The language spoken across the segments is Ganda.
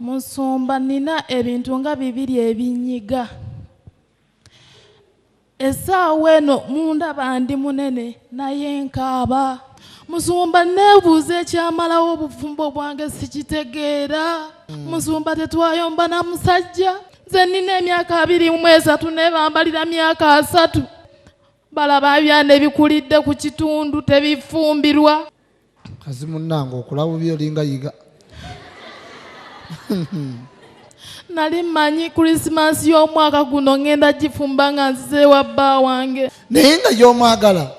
Musumba nina ebintu nga bibiri ebinyiga. Essaawa eno mundaba ndi munene naye nkaaba. Musumba neebuuza ekyamalawo obufumbo bwange sikitegeera. Musumba tetwayomba na musajja. Nze nina emyaka 23 ne bambalira myaka 3. Balaba byane ebikulidde ku kitundu tebifumbirwa. Kazi munnange okulabu byolinga yiga. Nali manyi Christmas y'omwaka guno ngenda gifumba nga nzize wa bba wange. Naye nga y'omwagala.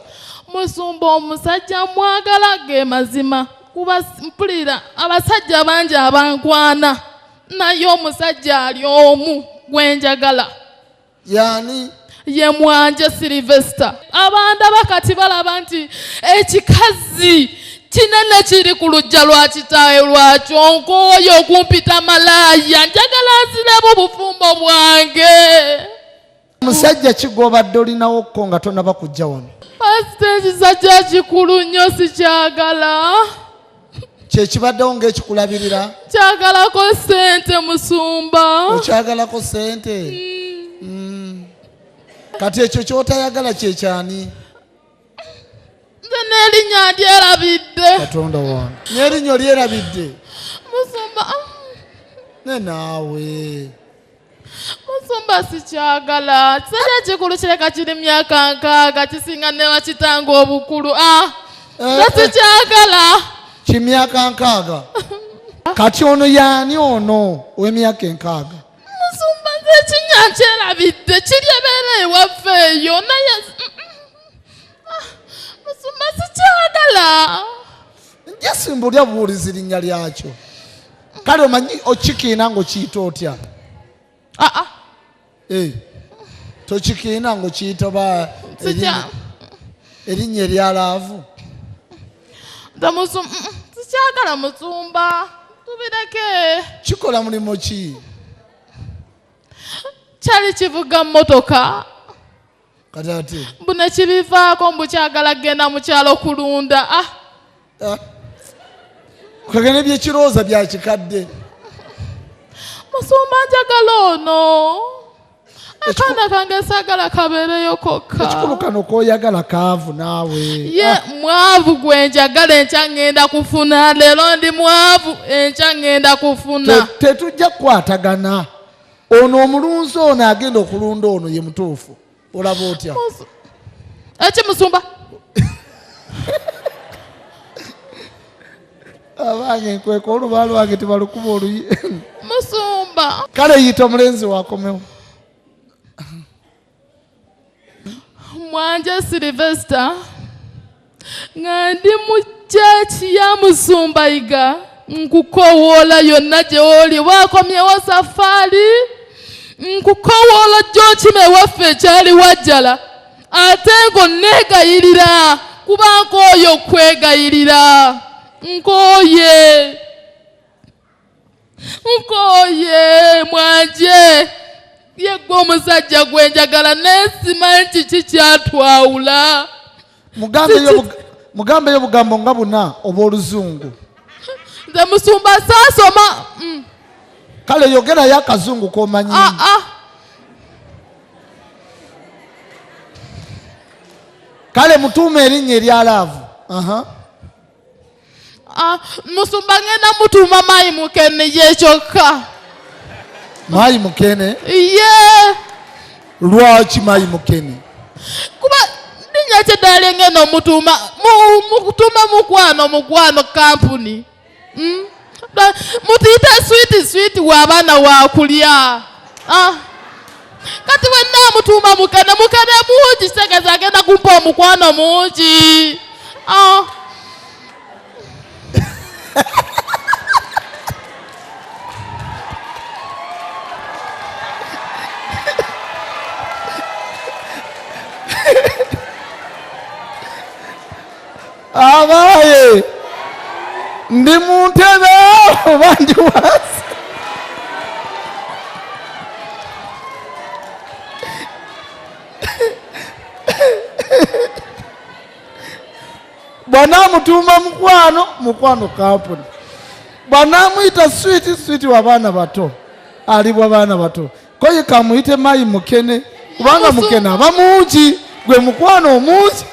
Musumba omusajja mwagala ge mazima. Kuba mpulira abasajja bangi abankwana. Naye omusajja ali omu gwenjagala. Yani? Ye Mwanje Sylvester. Abantu abakati balaba nti ekikazi kinene kiri ku lujja lwa kitaawe lwakyo nkooyo okumpita malaaya njagala nziremu obufumbo bwange. Musajja kigobadde olinawo ko nga tonaba kujja wano. Pasita ekisajja kikulu nnyo sikyagala. Kyekibaddewo ng'ekikulabirira? Kyagalako ssente Musumba. Okyagalako ssente? Kati ekyo ky'otayagala kyekyani? Nze n'erinnya ndyerabidde. Katonda wange. N'erinnyo lyerabidde? Musumba. Ne naawe. Musumba sikyagala. Kisajja kikulu kireka kiri myaka 6 kisinga ne bakitanga obukulu. Nze sikyagala. Kimyaka 6? Kati ono yaani ono ow'emyaka 6? Musumba nze ekinnya nkyerabidde kiri ebeera ewaffe eyo naye Musumba sikyagala. Njasimbulya buwulizi linnya lyakyo. Kale omanyi okikiina ng'okiyita otya? Tokikiina ng'okiyita ba erinnya eryalaavu? Sikyagala Musumba. Tubireke. Kikola mulimu ki? Kyali kivuga mmotoka. Kati ate? Bune kibivaako mbu kyagala genda mu kyalo kulunda. Kagene byekirowooza bya kikadde. Musumba njagala ono. Akaana kange saagala kabeereyo kokka. Ekikulu kano k'oyagala kaavu naawe. Ye mwavu gwe njagala enkya ngenda kufuna. Leero ndi mwavu enkya ngenda kufuna. Tetujja kukwatagana. Ono omulunzi ono agenda okulunda ono ye mutuufu. Olaba otya? Eki Musumba? Abange nkweka oluba lwange tebalukuba oluyi. Musumba. Kale yita omulenzi wakomewo. Mwanje Sylvester. Nga ndi mu kyeki ya Musumba iga. Nkukowoola yonna gye oli wakomyewo safaali. Nkukowoola gy'okima ewaffe ekyali wajjala. Ate ngo neegayirira kuba nkooye okwegayirira. Nkooye Mwanje. Ye gwe omusajja gwe njagala neesimanyi kiki kyatwawula. Mugambeyo obugambo nga buna oba oluzungu. Nze Musumba saasoma. Kale yogerayo akazungu k'omanyi. Kale mutuume erinnya eryalaavu. Musumba ngenda mutuuma Mayi Mukene ye kyokka. Mayi Mukene? Ye. Lwaki Mayi Mukene? Kuba linnya kyeddala ngenda mutuuma mukwano kampuni. Mutuyita sweet w'abaana wakulya. Kati wenna mutuuma Mukene mungi kitegeeza agenda kumpa omukwano mungi. Abaye ndi mu ntebe oba ndi wansi? Bwana mutuuma mukwano kampuni. bw'anaamuyita switi w'abaana bato ali bw'abaana bato koye kamuyite mayi mukene kubanga mukene aba mungi gwe mukwano omungi